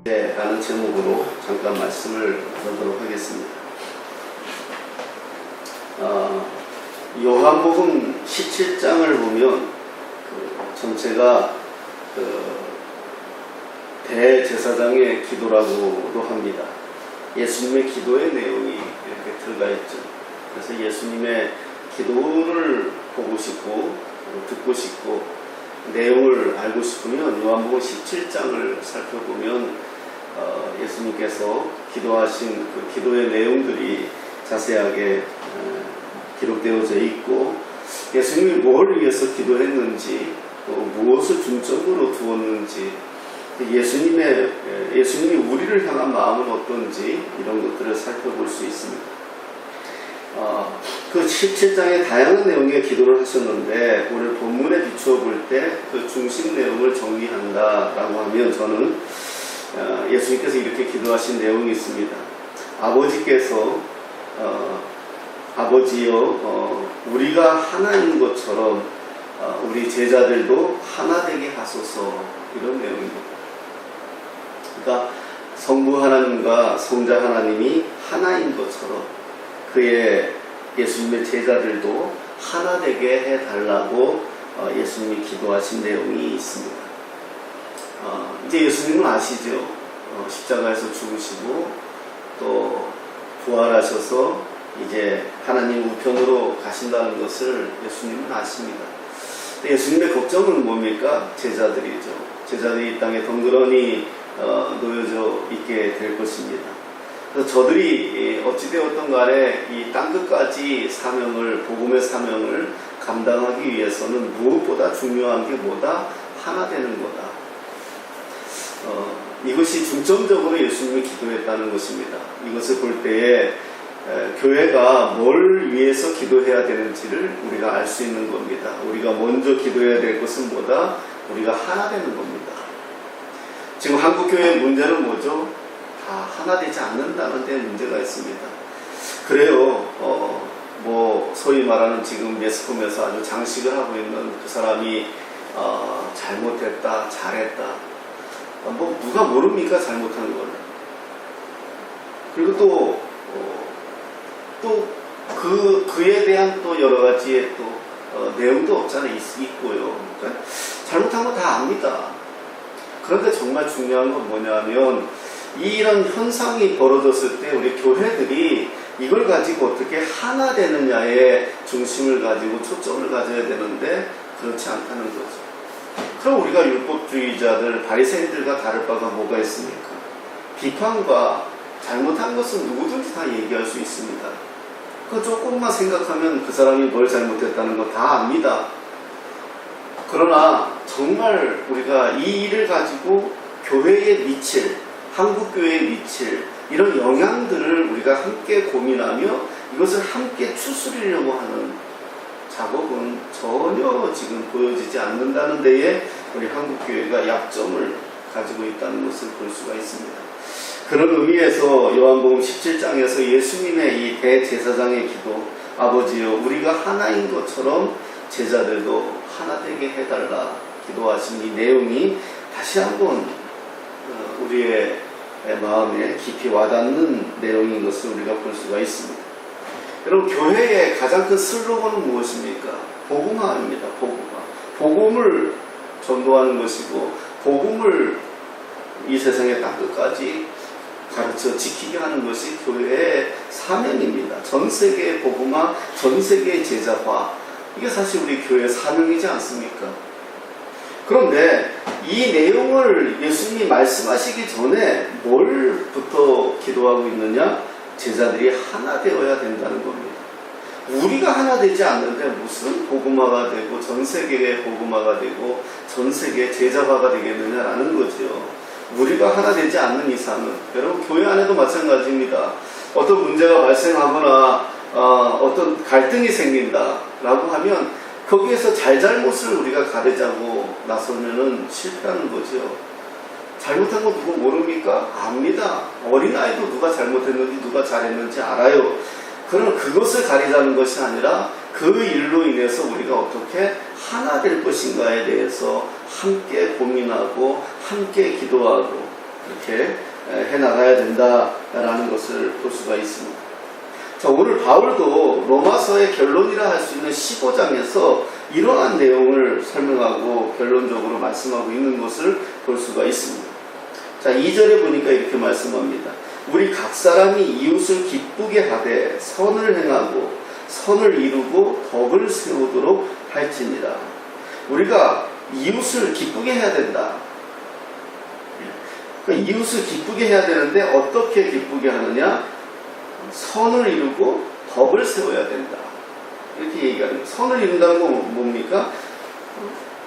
라는 제목으로 잠깐 말씀을 나누도록 하겠습니다. 요한복음 17장을 보면 전체가 대제사장의 기도라고도 합니다. 예수님의 기도의 내용이 이렇게 들어가 있죠. 그래서 예수님의 기도를 보고 싶고 듣고 싶고 내용을 알고 싶으면 요한복음 17장을 살펴보면 예수님께서 기도하신 그 기도의 내용들이 자세하게 기록되어져 있고 예수님이 뭘 위해서 기도했는지 또 무엇을 중점으로 두었는지 예수님이 우리를 향한 마음은 어떤지 이런 것들을 살펴볼 수 있습니다. 그 17장의 다양한 내용의 기도를 하셨는데 오늘 본문에 비추어 볼 때 그 중심 내용을 정리한다라고 하면 저는 예수님께서 이렇게 기도하신 내용이 있습니다. 아버지께서 아버지여 우리가 하나인 것처럼 우리 제자들도 하나 되게 하소서, 이런 내용입니다. 그러니까 성부 하나님과 성자 하나님이 하나인 것처럼 그의 예수님의 제자들도 하나 되게 해달라고 예수님이 기도하신 내용이 있습니다. 이제 예수님은 아시죠? 십자가에서 죽으시고 또 부활하셔서 이제 하나님 우편으로 가신다는 것을 예수님은 아십니다. 예수님의 걱정은 뭡니까? 제자들이죠. 제자들이 이 땅에 덩그러니 놓여져 있게 될 것입니다. 그래서 저들이 어찌되었던 간에 이 땅끝까지 복음의 사명을 감당하기 위해서는 무엇보다 중요한 게 뭐다? 하나 되는 거다. 이것이 중점적으로 예수님이 기도했다는 것입니다. 이것을 볼 때에 교회가 뭘 위해서 기도해야 되는지를 우리가 알 수 있는 겁니다. 우리가 먼저 기도해야 될 것은 뭐다? 우리가 하나 되는 겁니다. 지금 한국교회의 문제는 뭐죠? 다 하나 되지 않는다는 데 문제가 있습니다. 그래요. 소위 말하는 지금 매스컴에서 아주 장식을 하고 있는 그 사람이 잘못했다, 잘했다. 누가 모릅니까? 잘못한 걸. 그리고 그에 대한 또 여러 가지의 내용도 없잖아요. 있고요. 그러니까 잘못한 거 다 압니다. 그런데 정말 중요한 건 뭐냐면 이런 현상이 벌어졌을 때 우리 교회들이 이걸 가지고 어떻게 하나 되느냐에 중심을 가지고 초점을 가져야 되는데 그렇지 않다는 거죠. 그럼 우리가 율법주의자들, 바리새인들과 다를 바가 뭐가 있습니까? 비판과 잘못한 것은 누구든지 다 얘기할 수 있습니다. 그 조금만 생각하면 그 사람이 뭘 잘못했다는 거 다 압니다. 그러나 정말 우리가 이 일을 가지고 교회에 미칠, 한국교회에 미칠 이런 영향들을 우리가 함께 고민하며 이것을 함께 추스리려고 하는 작업은 전혀 지금 보여지지 않는다는 데에 우리 한국교회가 약점을 가지고 있다는 것을 볼 수가 있습니다. 그런 의미에서 요한복음 17장에서 예수님의 이 대제사장의 기도, 아버지여 우리가 하나인 것처럼 제자들도 하나 되게 해달라 기도하신 이 내용이 다시 한번 우리의 마음에 깊이 와닿는 내용인 것을 우리가 볼 수가 있습니다. 여러분, 교회의 가장 큰 슬로건은 무엇입니까? 복음화입니다. 복음을 전도하는 것이고 복음을 이 세상의 땅끝까지 가르쳐 지키게 하는 것이 교회의 사명입니다. 전 세계의 복음화, 전 세계의 제자화, 이게 사실 우리 교회의 사명이지 않습니까? 그런데 이 내용을 예수님이 말씀하시기 전에 뭘부터 기도하고 있느냐? 제자들이 하나 되어야 된다는 겁니다. 우리가 하나 되지 않는데 무슨 복음화가 되고 전 세계의 복음화가 되고 전 세계의 제자화가 되겠느냐라는 거죠. 우리가 하나 되지 않는 이상은, 여러분 교회 안에도 마찬가지입니다. 어떤 문제가 발생하거나 어떤 갈등이 생긴다라고 하면 거기에서 잘잘못을 우리가 가르자고 나서면은 실패하는 거죠. 잘못한 거 누구 모릅니까? 압니다. 어린아이도 누가 잘못했는지 누가 잘했는지 알아요. 그러나 그것을 가리자는 것이 아니라 그 일로 인해서 우리가 어떻게 하나 될 것인가에 대해서 함께 고민하고 함께 기도하고 이렇게 해나가야 된다라는 것을 볼 수가 있습니다. 자, 오늘 바울도 로마서의 결론이라 할 수 있는 15장에서 이러한 내용을 설명하고 결론적으로 말씀하고 있는 것을 볼 수가 있습니다. 자, 2절에 보니까 이렇게 말씀합니다. 우리 각 사람이 이웃을 기쁘게 하되 선을 행하고 선을 이루고 덕을 세우도록 할지니라. 우리가 이웃을 기쁘게 해야 된다. 그러니까 이웃을 기쁘게 해야 되는데 어떻게 기쁘게 하느냐? 선을 이루고 덕을 세워야 된다. 이렇게 얘기하는 거예요. 선을 이룬다는 건 뭡니까?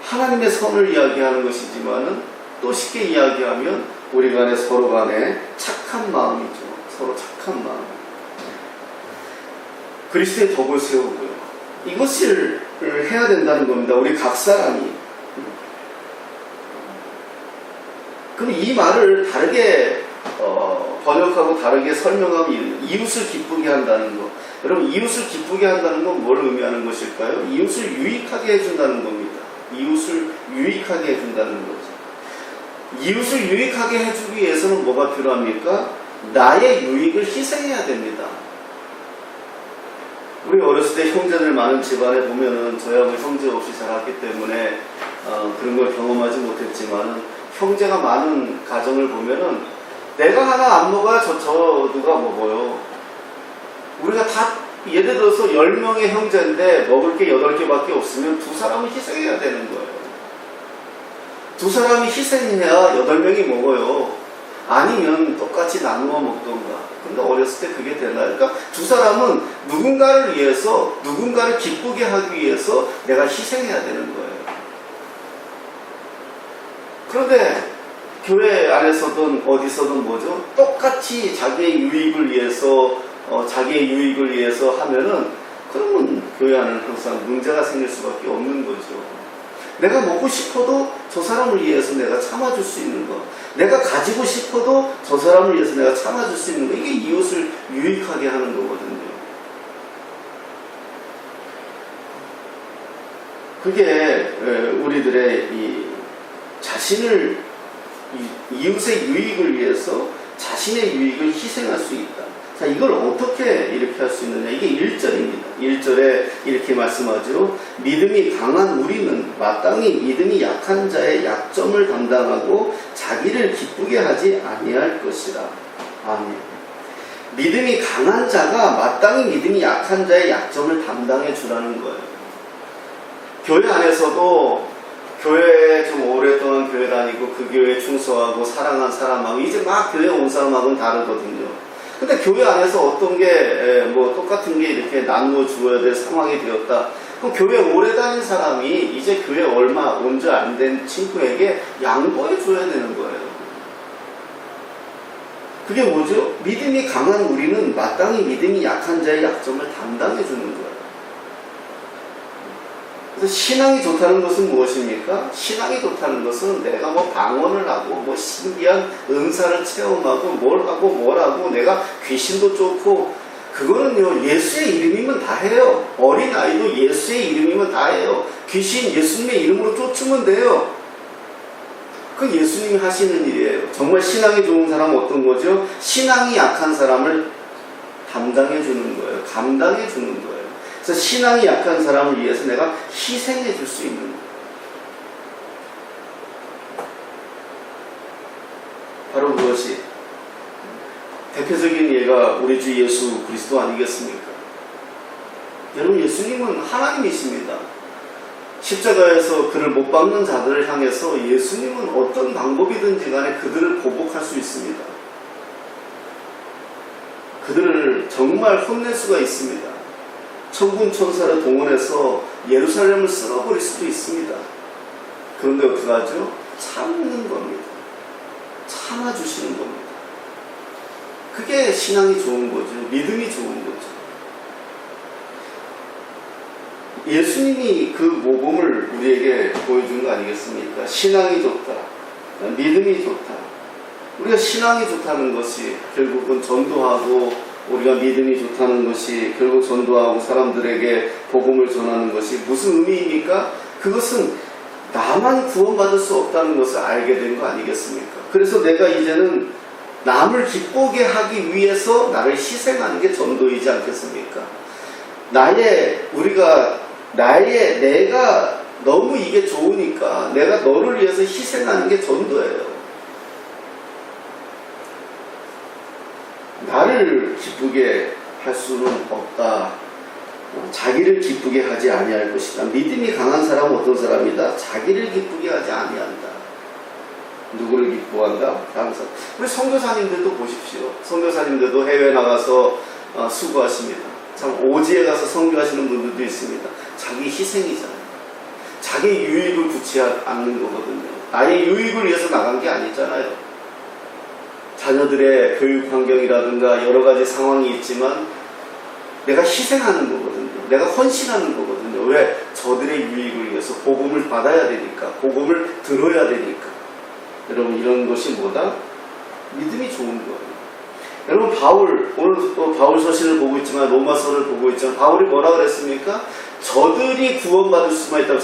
하나님의 선을 이야기하는 것이지만은 또 쉽게 이야기하면 우리 간에 서로 간에 착한 마음이죠. 서로 착한 마음. 그리스도의 덕을 세우고요. 이것을 해야 된다는 겁니다. 우리 각 사람이. 그럼 이 말을 다르게 번역하고 다르게 설명하면 이웃을 기쁘게 한다는 것. 여러분, 이웃을 기쁘게 한다는 건 뭘 의미하는 것일까요? 이웃을 유익하게 해준다는 겁니다. 이웃을 유익하게 해준다는 거죠. 이웃을 유익하게 해주기 위해서는 뭐가 필요합니까? 나의 유익을 희생해야 됩니다. 우리 어렸을 때 형제들 많은 집안에 보면은 저희하고 형제 없이 자랐기 때문에 그런 걸 경험하지 못했지만은 형제가 많은 가정을 보면은 내가 하나 안 먹어야 저 누가 먹어요. 우리가 다 예를 들어서 10명의 형제인데 먹을 게 8개밖에 없으면 두 사람은 희생해야 되는 거예요. 두 사람이 희생해야 8명이 먹어요. 아니면 똑같이 나누어 먹던가. 근데 어렸을 때 그게 되나요? 그러니까 두 사람은 누군가를 위해서, 누군가를 기쁘게 하기 위해서 내가 희생해야 되는 거예요. 그런데 교회 안에서든 어디서든 뭐죠? 똑같이 자기의 유익을 위해서 하면은, 그러면 교회 안에는 항상 문제가 생길 수밖에 없는 거죠. 내가 먹고 싶어도 저 사람을 위해서 내가 참아줄 수 있는 거, 내가 가지고 싶어도 저 사람을 위해서 내가 참아줄 수 있는 거, 이게 이웃을 유익하게 하는 거거든요. 그게 우리들의 이 자신을, 이웃의 유익을 위해서 자신의 유익을 희생할 수 있다. 자, 이걸 어떻게 이렇게 할 수 있느냐? 이게 1절입니다. 1절에 이렇게 말씀하죠. 믿음이 강한 우리는 마땅히 믿음이 약한 자의 약점을 담당하고 자기를 기쁘게 하지 아니할 것이라. 아멘. 믿음이 강한 자가 마땅히 믿음이 약한 자의 약점을 담당해 주라는 거예요. 교회 안에서도 교회에 좀 오랫동안 교회 다니고 그 교회에 충성하고 사랑한 사람하고 이제 막 교회 온 사람하고는 다르거든요. 근데 교회 안에서 어떤 게 뭐 똑같은 게 이렇게 나누어 주어야 될 상황이 되었다. 그럼 교회 오래 다닌 사람이 이제 교회 얼마 온 지 안 된 친구에게 양보해 줘야 되는 거예요. 그게 뭐죠? 믿음이 강한 우리는 마땅히 믿음이 약한 자의 약점을 담당해 주는 거예요. 그래서 신앙이 좋다는 것은 무엇입니까? 신앙이 좋다는 것은 내가 뭐 방언을 하고 뭐 신기한 은사를 체험하고 뭘 하고 내가 귀신도 쫓고, 그거는요 예수의 이름이면 다 해요. 어린아이도 예수의 이름이면 다 해요. 귀신 예수님의 이름으로 쫓으면 돼요. 그 예수님이 하시는 일이에요. 정말 신앙이 좋은 사람은 어떤 거죠? 신앙이 약한 사람을 담당해 주는 거예요. 감당해 주는 거예요. 그래서 신앙이 약한 사람을 위해서 내가 희생해 줄 수 있는 거예요. 바로 그것이 대표적인 예가 우리 주 예수 그리스도 아니겠습니까? 여러분, 예수님은 하나님이십니다. 십자가에서 그를 못 박는 자들을 향해서 예수님은 어떤 방법이든지 간에 그들을 보복할 수 있습니다. 그들을 정말 혼낼 수가 있습니다. 천군 천사를 동원해서 예루살렘을 쓸어버릴 수도 있습니다. 그런데 어떻게 하죠? 참는 겁니다. 참아주시는 겁니다. 그게 신앙이 좋은 거죠. 믿음이 좋은 거죠. 예수님이 그 모범을 우리에게 보여준 거 아니겠습니까? 신앙이 좋다. 믿음이 좋다. 우리가 신앙이 좋다는 것이 결국은 전도하고, 우리가 믿음이 좋다는 것이 결국 전도하고 사람들에게 복음을 전하는 것이 무슨 의미입니까? 그것은 나만 구원받을 수 없다는 것을 알게 된 거 아니겠습니까? 그래서 내가 이제는 남을 기쁘게 하기 위해서 나를 희생하는 게 전도이지 않겠습니까? 내가 너무 이게 좋으니까 내가 너를 위해서 희생하는 게 전도예요. 나를 기쁘게 할 수는 없다. 자기를 기쁘게 하지 아니할 것이다. 믿음이 강한 사람은 어떤 사람이다? 자기를 기쁘게 하지 아니한다. 누구를 기뻐한다? 다른 사람. 우리 선교사님들도 보십시오. 선교사님들도 해외 나가서 수고하십니다. 참 오지에 가서 선교하시는 분들도 있습니다. 자기 희생이잖아요. 자기 유익을 구치 않는 거거든요. 나의 유익을 위해서 나간 게 아니잖아요. 자녀들의 교육 환경이라든가 여러 가지 상황이 있지만 내가 희생하는 거거든요. 내가 헌신하는 거거든요. 왜? 저들의 유익을 위해서 복음을 받아야 되니까, 복음을 들어야 되니까. 여러분, 이런 것이 뭐다? 믿음이 좋은 거예요. 여러분, 오늘 또 바울 서신을 보고 있지만, 로마서를 보고 있지만, 바울이 뭐라 그랬습니까? 저들이 구원받을 수만 있다고,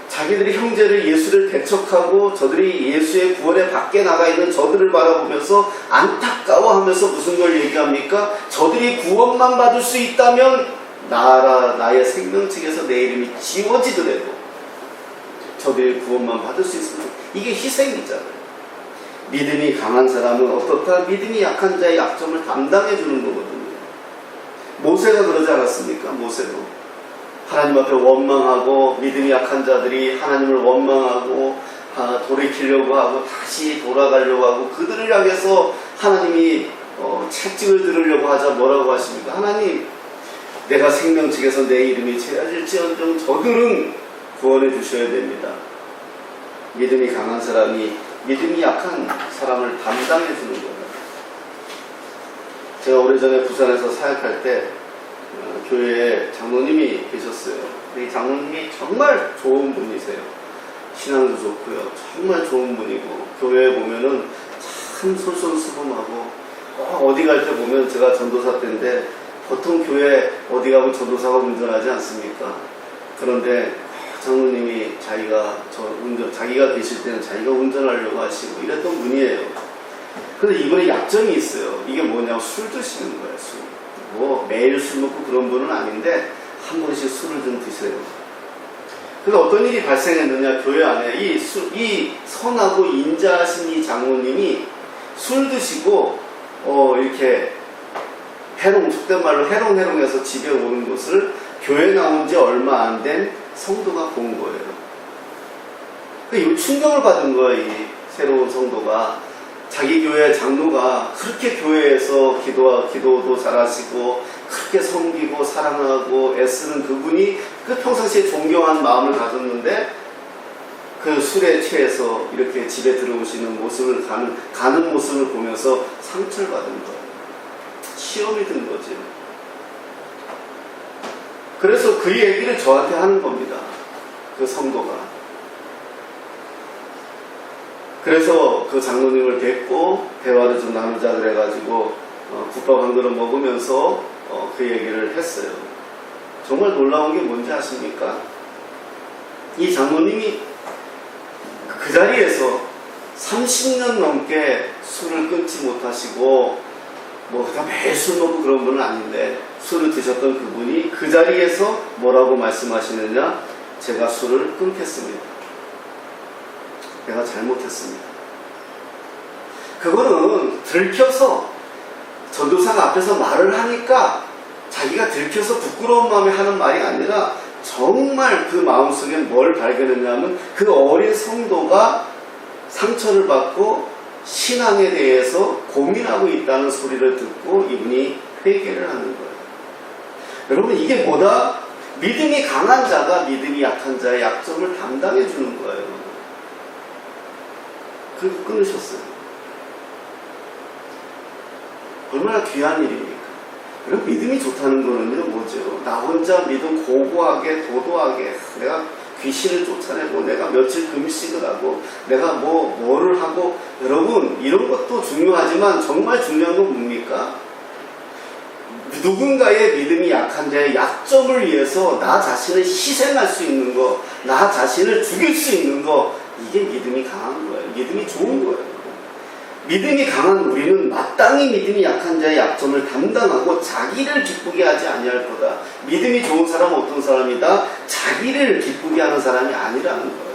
자기들이 형제를 예수를 대척하고 저들이 예수의 구원에 밖에 나가 있는 저들을 바라보면서 안타까워하면서 무슨 걸 얘기합니까? 저들이 구원만 받을 수 있다면 나의 생명책에서 내 이름이 지워지더라도 저들이 구원만 받을 수 있으면 이게 희생이잖아요. 믿음이 강한 사람은 어떻다? 믿음이 약한 자의 약점을 담당해 주는 거거든요. 모세가 그러지 않았습니까? 모세도 하나님 앞에 원망하고 믿음이 약한 자들이 하나님을 원망하고 돌이키려고 하고 다시 돌아가려고 하고 그들을 향해서 하나님이 채찍을 들으려고 하자 뭐라고 하십니까? 하나님, 내가 생명책에서 내 이름이 제하질지언정 저들은 구원해 주셔야 됩니다. 믿음이 강한 사람이 믿음이 약한 사람을 담당해 주는 거예요. 제가 오래전에 부산에서 사역할 때 교회에 장로님이 계셨어요. 이 장로님이 정말 좋은 분이세요. 신앙도 좋고요. 정말 좋은 분이고 교회에 보면은 참 솔선수범하고 어디 갈 때 보면 제가 전도사 때인데 보통 교회 어디 가면 전도사가 운전하지 않습니까? 그런데 장로님이 자기가 계실 때는 자기가 운전하려고 하시고 이랬던 분이에요. 근데 이분의 약점이 있어요. 이게 뭐냐면 술 드시는 거예요. 술. 매일 술 먹고 그런 분은 아닌데 한 번씩 술을 좀 드세요. 근데 어떤 일이 발생했느냐, 교회 안에 이 선하고 인자하신 이 장로님이 술 드시고 이렇게 속된 말로 해롱해롱해서 집에 오는 것을 교회 나온 지 얼마 안 된 성도가 본 거예요. 그러니까 충격을 받은 거예요. 이 새로운 성도가. 자기 교회 장로가 그렇게 교회에서 기도도 잘하시고 그렇게 섬기고 사랑하고 애쓰는 그분이 그 평상시에 존경하는 마음을 가졌는데 그 술에 취해서 이렇게 집에 들어오시는 모습을 가는 모습을 보면서 상처를 받은 거예요. 시험이 든 거죠. 그래서 그 얘기를 저한테 하는 겁니다. 그 성도가. 그래서 그 장로님을 뵙고 대화를 좀 나누자 그래가지고 국밥 한 그릇 먹으면서 그 얘기를 했어요. 정말 놀라운 게 뭔지 아십니까? 이 장로님이 그 자리에서 30년 넘게 술을 끊지 못하시고 그냥 매일 술 먹고 그런 분은 아닌데 술을 드셨던 그분이 그 자리에서 뭐라고 말씀하시느냐? 제가 술을 끊겠습니다. 내가 잘못했습니다. 그거는 들켜서 전도사가 앞에서 말을 하니까 자기가 들켜서 부끄러운 마음에 하는 말이 아니라 정말 그 마음속에 뭘 발견했냐면 그 어린 성도가 상처를 받고 신앙에 대해서 고민하고 있다는 소리를 듣고 이분이 회개를 하는 거예요. 여러분, 이게 뭐다? 믿음이 강한 자가 믿음이 약한 자의 약점을 담당해 주는 거예요. 그리고 끊으셨어요. 얼마나 귀한 일입니까? 그럼 믿음이 좋다는 거는요, 뭐죠? 나 혼자 믿음 고고하게, 도도하게, 내가 귀신을 쫓아내고, 내가 며칠 금식을 하고, 내가 뭐를 하고, 여러분, 이런 것도 중요하지만 정말 중요한 건 뭡니까? 누군가의 믿음이 약한 자의 약점을 위해서 나 자신을 희생할 수 있는 거, 나 자신을 죽일 수 있는 거, 이게 믿음이 강한 거예요. 믿음이 좋은 거예요. 믿음이 강한 우리는 마땅히 믿음이 약한 자의 약점을 담당하고 자기를 기쁘게 하지 아니할 거다. 믿음이 좋은 사람은 어떤 사람이다? 자기를 기쁘게 하는 사람이 아니라는 거예요.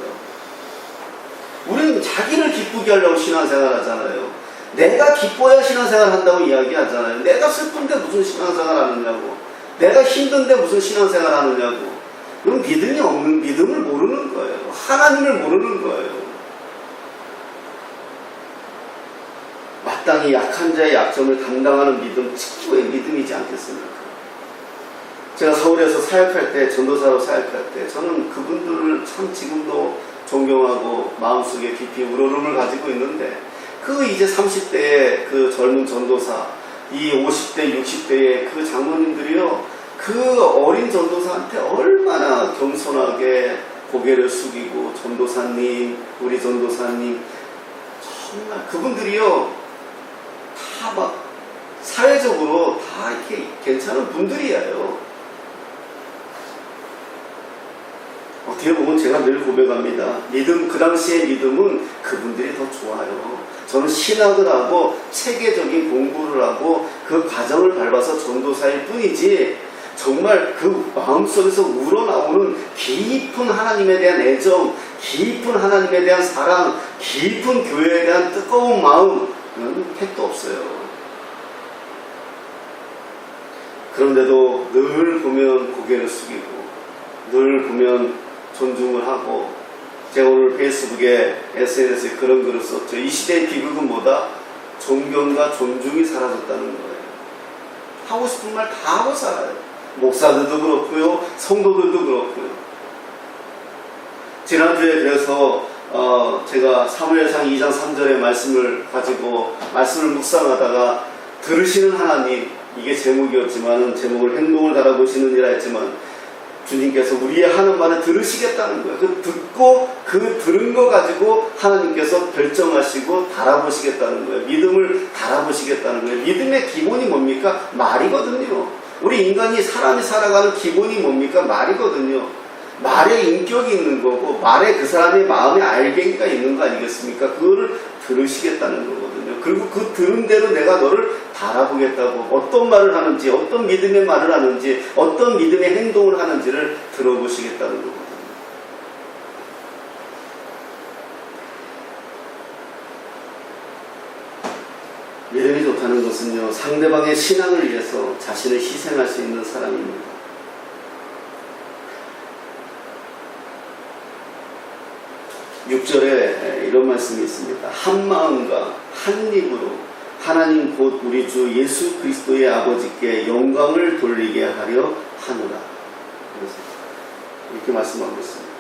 우리는 자기를 기쁘게 하려고 신앙생활 하잖아요. 내가 기뻐야 신앙생활 한다고 이야기하잖아요. 내가 슬픈데 무슨 신앙생활 하느냐고. 내가 힘든데 무슨 신앙생활 하느냐고. 그럼 믿음이 없는, 믿음을 모르는 거예요. 하나님을 모르는 거예요. 마땅히 약한 자의 약점을 담당하는 믿음, 직구의 믿음이지 않겠습니까? 제가 서울에서 사역할 때, 전도사로 사역할 때, 저는 그분들을 참 지금도 존경하고 마음속에 깊이 우러름을 가지고 있는데, 그 이제 30대의 그 젊은 전도사, 이 50대, 60대의 그 장로님들이요, 그 어린 전도사한테 얼마나 겸손하게 고개를 숙이고, 전도사님, 우리 전도사님, 정말 그분들이요, 다 막 사회적으로 다 이렇게 괜찮은 분들이에요. 어떻게 보면 제가 늘 고백합니다. 믿음, 그 당시의 믿음은 그분들이 더 좋아요. 저는 신학을 하고 체계적인 공부를 하고 그 과정을 밟아서 전도사일 뿐이지, 정말 그 마음속에서 우러나오는 깊은 하나님에 대한 애정, 깊은 하나님에 대한 사랑, 깊은 교회에 대한 뜨거운 마음, 택도 없어요. 그런데도 늘 보면 고개를 숙이고, 늘 보면 존중을 하고, 제가 오늘 페이스북에 SNS에 그런 글을 썼죠. 이 시대의 비극은 뭐다? 존경과 존중이 사라졌다는 거예요. 하고 싶은 말 다 하고 살아요. 목사들도 그렇고요, 성도들도 그렇고요. 지난주에 그래서 제가 사무엘상 2장 3절의 말씀을 가지고 말씀을 묵상하다가 들으시는 하나님, 이게 제목이었지만 제목을 행동을 달아보시느니라 했지만 주님께서 우리의 하는 말을 들으시겠다는 거예요. 그 듣고 그 들은 거 가지고 하나님께서 결정하시고 달아보시겠다는 거예요. 믿음을 달아보시겠다는 거예요. 믿음의 기본이 뭡니까? 말이거든요. 우리 인간이 사람이 살아가는 기본이 뭡니까? 말이거든요. 말에 인격이 있는 거고 말에 그 사람의 마음에 알갱이가 있는 거 아니겠습니까? 그거를 들으시겠다는 거거든요. 그리고 그 들은 대로 내가 너를 바라보겠다고, 어떤 말을 하는지, 어떤 믿음의 말을 하는지, 어떤 믿음의 행동을 하는지를 들어보시겠다는 거거든요. 믿음이 좋다는 것은요, 상대방의 신앙을 위해서 자신을 희생할 수 있는 사람입니다. 6절에 이런 말씀이 있습니다. 한 마음과 한 입으로 하나님 곧 우리 주 예수 그리스도의 아버지께 영광을 돌리게 하려 하노라. 이렇게 말씀하고 있습니다.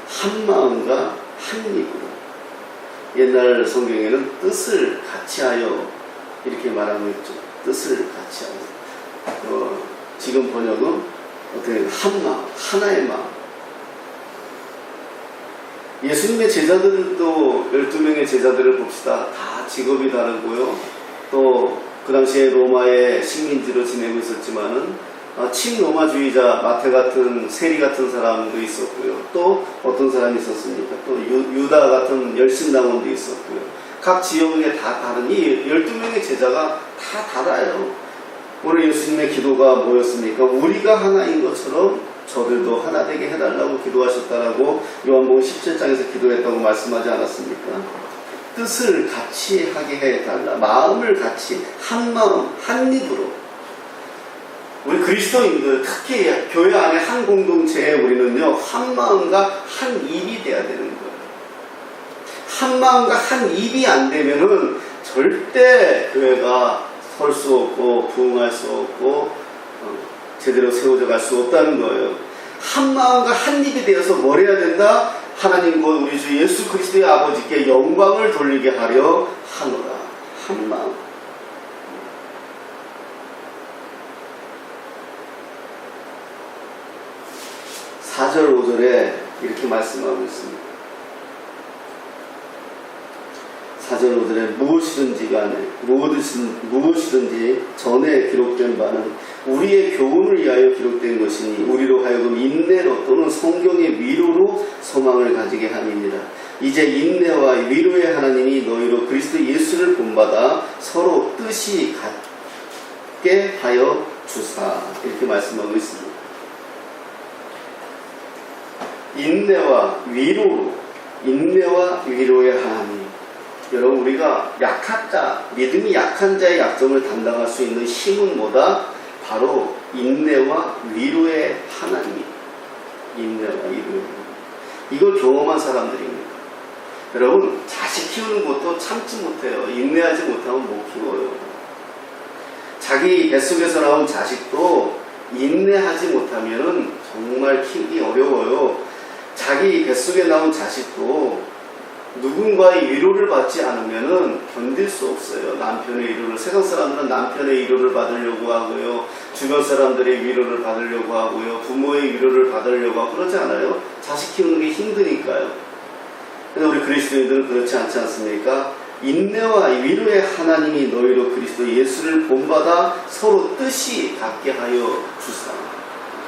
한 마음과 한 입으로. 옛날 성경에는 뜻을 같이 하여 이렇게 말하고 있죠. 뜻을 같이 하여. 지금 번역은 어떻게 한 마음, 하나의 마음. 예수님의 제자들도 12명의 제자들을 봅시다. 다 직업이 다르고요. 또 그 당시에 로마의 식민지로 지내고 있었지만은 친로마주의자 마태 같은 세리 같은 사람도 있었고요. 또 어떤 사람이 있었습니까? 또 유다 같은 열심당원도 있었고요. 각 지역에 다 다른 이 12명의 제자가 다 달라요. 오늘 예수님의 기도가 뭐였습니까? 우리가 하나인 것처럼 저들도 하나 되게 해달라고 기도하셨다라고 요한복음 17장에서 기도했다고 말씀하지 않았습니까? 뜻을 같이 하게 해달라. 마음을 같이, 한 마음, 한 입으로. 우리 그리스도인들, 특히 교회 안에 한 공동체에 우리는요, 한 마음과 한 입이 돼야 되는 거예요. 한 마음과 한 입이 안 되면은 절대 교회가 설 수 없고, 부흥할 수 없고, 제대로 세워져 갈 수 없다는 거예요. 한 마음과 한 입이 되어서 뭘 해야 된다? 하나님 곧 우리 주 예수 그리스도의 아버지께 영광을 돌리게 하려 하노라. 한 마음. 4절 5절에 이렇게 말씀하고 있습니다. 4절 5절에 무엇이든지 간에 무엇이든지 전에 기록된 바는 우리의 교훈을 위하여 기록된 것이니 우리로 하여금 인내로 또는 성경의 위로로 소망을 가지게 함이니라. 이제 인내와 위로의 하나님이 너희로 그리스도 예수를 본받아 서로 뜻이 같게 하여 주사. 이렇게 말씀하고 있습니다. 인내와 위로의 하나님. 여러분, 우리가 약한 자, 믿음이 약한 자의 약점을 담당할 수 있는 힘은 뭐다? 바로 인내와 위로의 하나님. 인내와 위로의 하나님. 이걸 경험한 사람들입니다. 여러분, 자식 키우는 것도 참지 못해요. 인내하지 못하면 못 키워요. 자기 뱃속에서 나온 자식도 인내하지 못하면 정말 키우기 어려워요. 자기 뱃속에 나온 자식도 누군가의 위로를 받지 않으면 견딜 수 없어요. 남편의 위로를. 세상 사람들은 남편의 위로를 받으려고 하고요. 주변 사람들의 위로를 받으려고 하고요. 부모의 위로를 받으려고 하고 그러지 않아요? 자식 키우는 게 힘드니까요. 근데 우리 그리스도인들은 그렇지 않지 않습니까? 인내와 위로의 하나님이 너희로 그리스도 예수를 본받아 서로 뜻이 같게 하여 주사.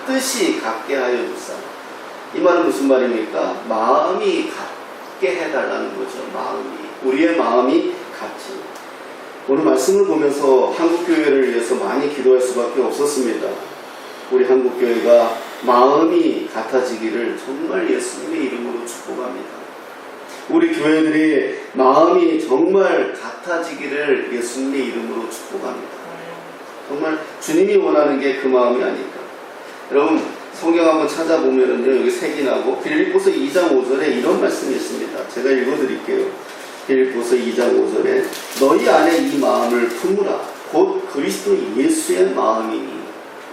뜻이 같게 하여 주사. 이 말은 무슨 말입니까? 마음이 같게 해달라는 거죠. 우리의 마음이 같이. 오늘 말씀을 보면서 한국교회를 위해서 많이 기도할 수밖에 없었습니다. 우리 한국교회가 마음이 같아지기를 정말 예수님의 이름으로 축복합니다. 우리 교회들이 마음이 정말 같아지기를 예수님의 이름으로 축복합니다. 정말 주님이 원하는 게 그 마음이 아닐까. 여러분, 성경 한번 찾아보면은요, 여기 색인하고 빌립보서 2장 5절에 이런 말씀이 있습니다. 제가 읽어드릴게요. 빌립보서 2장 5절에 너희 안에 이 마음을 품으라. 곧 그리스도 예수의 마음이니.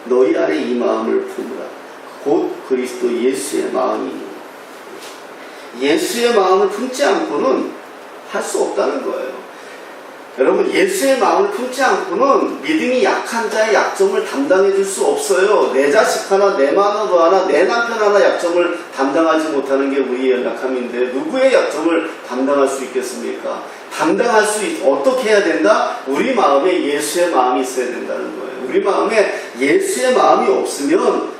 너희 안에 이 마음을 품으라. 곧 그리스도 예수의 마음이니. 예수의 마음을 품지 않고는 할 수 없다는 거예요. 여러분, 예수의 마음을 품지 않고는 믿음이 약한 자의 약점을 담당해 줄 수 없어요. 내 자식 하나, 내 마누라 하나, 내 남편 하나 약점을 담당하지 못하는 게 우리의 약함인데 누구의 약점을 담당할 수 있겠습니까? 어떻게 해야 된다? 우리 마음에 예수의 마음이 있어야 된다는 거예요. 우리 마음에 예수의 마음이 없으면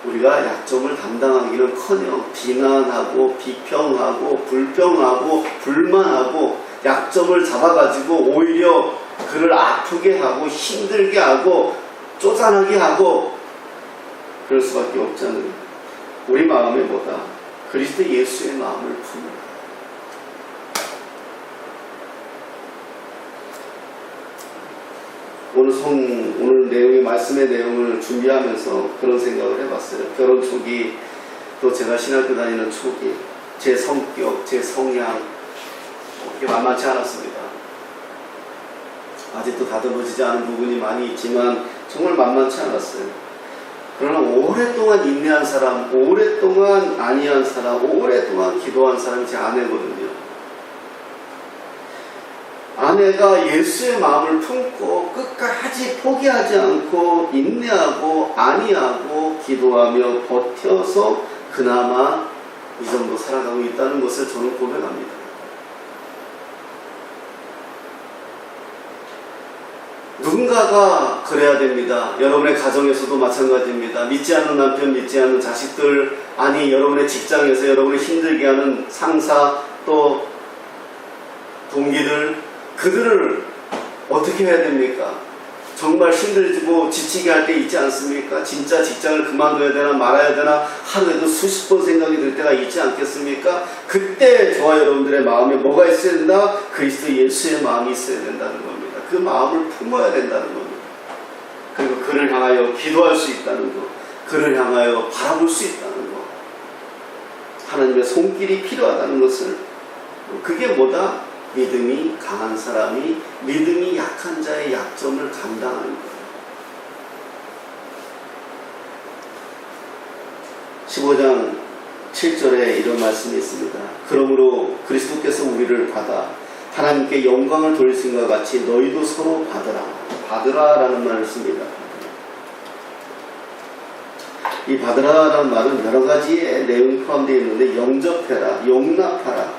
우리가 약점을 담당하기는커녕 비난하고 비평하고 불평하고 불만하고 약점을 잡아가지고 오히려 그를 아프게 하고 힘들게 하고 쪼잔하게 하고 그럴 수밖에 없잖아요. 우리 마음에 뭐다? 그리스도 예수의 마음을 품으라. 오늘 내용의 말씀의 내용을 준비하면서 그런 생각을 해봤어요. 결혼 초기, 또 제가 신학교 다니는 초기, 제 성격, 제 성향 그렇게 만만치 않았습니다. 아직도 다듬어지지 않은 부분이 많이 있지만 정말 만만치 않았어요. 그러나 오랫동안 인내한 사람, 오랫동안 안위한 사람, 오랫동안 기도한 사람이 제 아내거든요. 아내가 예수의 마음을 품고 끝까지 포기하지 않고 인내하고 안위하고 기도하며 버텨서 그나마 이 정도 살아가고 있다는 것을 저는 고백합니다. 누군가가 그래야 됩니다. 여러분의 가정에서도 마찬가지입니다. 믿지 않는 남편, 믿지 않는 자식들, 아니 여러분의 직장에서 여러분을 힘들게 하는 상사, 또 동기들, 그들을 어떻게 해야 됩니까? 정말 힘들고 지치게 할 때 있지 않습니까? 진짜 직장을 그만둬야 되나 말아야 되나 하루에도 수십 번 생각이 들 때가 있지 않겠습니까? 그때 저와 여러분들의 마음에 뭐가 있어야 된다? 그리스도 예수의 마음이 있어야 된다는 겁니다. 그 마음을 품어야 된다는 겁니다. 그리고 그를 향하여 기도할 수 있다는 것, 그를 향하여 바라볼 수 있다는 것, 하나님의 손길이 필요하다는 것을, 그게 뭐다? 믿음이 강한 사람이 믿음이 약한 자의 약점을 감당하는 거예요. 15장 7절에 이런 말씀이 있습니다. 그러므로 그리스도께서 우리를 받아 하나님께 영광을 돌리신 것 같이 너희도 서로 받으라라는 말을 씁니다. 이 받으라라는 말은 여러 가지의 내용이 포함되어 있는데 영접해라, 용납하라,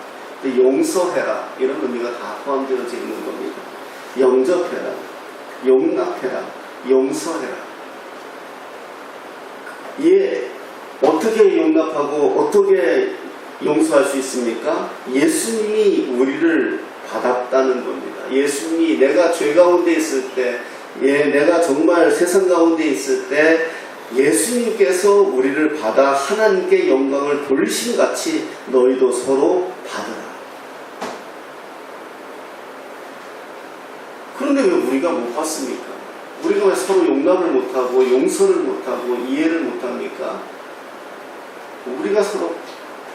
또 용서해라 이런 의미가 다 포함되어져 있는 겁니다. 영접해라, 용납해라, 용서해라. 어떻게 용납하고 어떻게 용서할 수 있습니까? 예수님이 우리를 받았다는 겁니다. 예수님이 내가 죄 가운데 있을 때, 내가 정말 세상 가운데 있을 때 예수님께서 우리를 받아 하나님께 영광을 돌리신 같이 너희도 서로 받으라. 그런데 왜 우리가 못 받습니까? 우리가 왜 서로 용납을 못하고 용서를 못하고 이해를 못합니까? 우리가 서로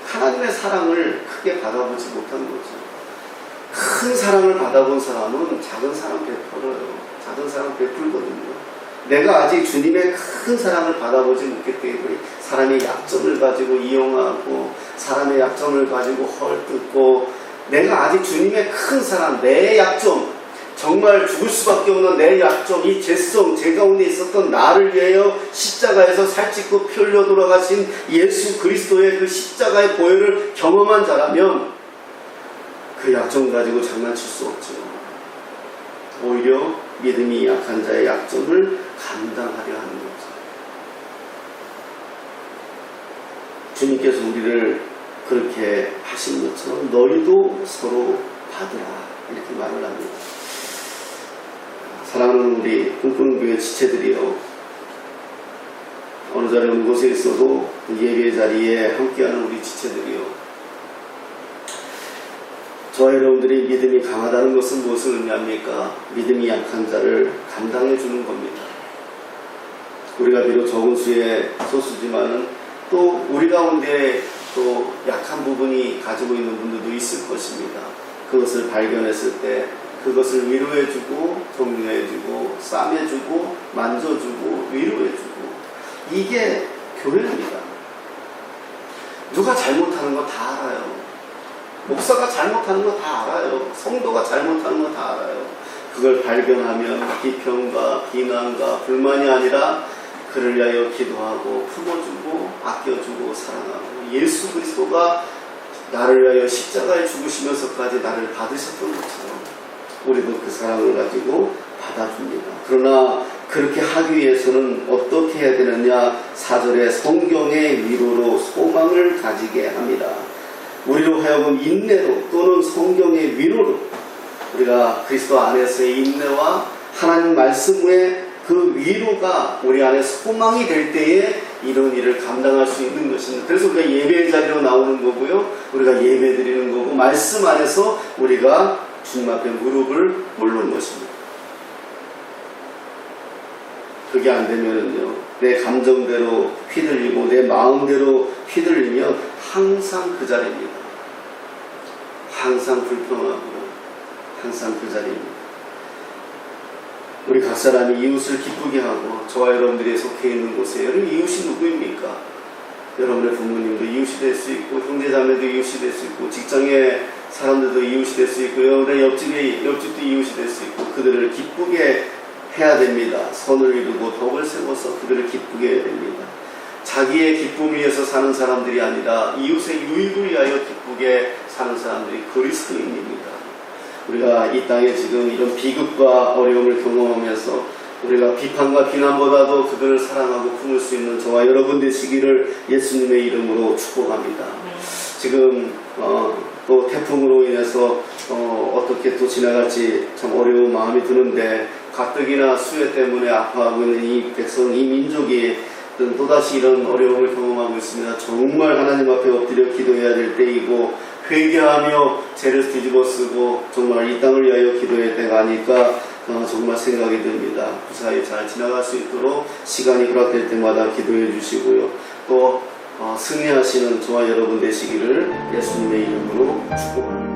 하나님의 사랑을 크게 받아보지 못한 거죠. 큰 사랑을 받아본 사람은 작은 사랑 베풀어요. 작은 사랑 베풀거든요. 내가 아직 주님의 큰 사랑을 받아보지 못했기 때문에 사람의 약점을 가지고 이용하고 사람의 약점을 가지고 헐뜯고 내가 아직 주님의 큰 사랑, 내 약점, 정말 죽을 수밖에 없는 내 약점, 이 죄성, 제 가운데 있었던 나를 위하여 십자가에서 살찌고 피 흘려 돌아가신 예수 그리스도의 그 십자가의 보혈을 경험한 자라면 그 약점 가지고 장난칠 수 없죠. 오히려 믿음이 약한 자의 약점을 감당하려 하는 거죠. 주님께서 우리를 그렇게 하신 것처럼 너희도 서로 받으라 이렇게 말을 합니다. 사랑하는 우리 꿈꾸는 교회 지체들이요, 어느 자리 어느 곳에 있어도 예배 자리에 함께하는 우리 지체들이요, 저와 여러분들이 믿음이 강하다는 것은 무엇을 의미합니까? 믿음이 약한 자를 감당해 주는 겁니다. 우리가 비록 적은 수의 소수지만은 또 우리 가운데 또 약한 부분이 가지고 있는 분들도 있을 것입니다. 그것을 발견했을 때 그것을 위로해주고 격려해주고 싸매주고 만져주고 위로해주고, 이게 교회입니다. 누가 잘못하는 거 다 알아요. 목사가 잘못하는 거 다 알아요. 성도가 잘못하는 거 다 알아요. 그걸 발견하면 비평과 비난과 불만이 아니라 그를 위하여 기도하고 품어주고 아껴주고 사랑하고, 예수 그리스도가 나를 위하여 십자가에 죽으시면서까지 나를 받으셨던 것처럼 우리도 그 사랑을 가지고 받아줍니다. 그러나 그렇게 하기 위해서는 어떻게 해야 되느냐? 4절에 성경의 위로로 소망을 가지게 합니다. 우리로 하여금 인내로 또는 성경의 위로로, 우리가 그리스도 안에서의 인내와 하나님 말씀의 그 위로가 우리 안에 소망이 될 때에 이런 일을 감당할 수 있는 것입니다. 그래서 우리가 예배의 자리로 나오는 거고요, 우리가 예배 드리는 거고, 말씀 안에서 우리가 주님 앞에 무릎을 꿇는 것입니다. 그게 안 되면요, 내 감정대로 휘둘리고 내 마음대로 휘둘리면 항상 그 자리입니다. 항상 불평하고 항상 그 자리입니다. 우리 각 사람이 이웃을 기쁘게 하고, 저와 여러분들이 속해 있는 곳에, 여러분 이웃이 누구입니까? 여러분의 부모님도 이웃이 될 수 있고, 형제자매도 이웃이 될 수 있고, 직장의 사람들도 이웃이 될 수 있고, 여러분의 옆집도 이웃이 될 수 있고, 그들을 기쁘게 해야 됩니다. 선을 이루고 덕을 세워서 그들을 기쁘게 해야 됩니다. 자기의 기쁨을 위해서 사는 사람들이 아니라 이웃의 유익을 위하여 기쁘게 사는 사람들이 그리스도인입니다. 우리가 이 땅에 지금 이런 비극과 어려움을 경험하면서 우리가 비판과 비난보다도 그들을 사랑하고 품을 수 있는 저와 여러분 되시기를 예수님의 이름으로 축복합니다. 지금 또 태풍으로 인해서 어떻게 또 지나갈지 참 어려운 마음이 드는데, 가뜩이나 수해 때문에 아파하고 있는 이 백성, 이 민족이 또다시 이런 어려움을 경험하고 있습니다. 정말 하나님 앞에 엎드려 기도해야 될 때이고, 회개하며 죄를 뒤집어쓰고 정말 이 땅을 위하여 기도해야 때가 아닐까 정말 생각이 듭니다. 무사히 잘 지나갈 수 있도록 시간이 허락될 때마다 기도해 주시고요, 또 승리하시는 저와 여러분 되시기를 예수님의 이름으로 축복합니다.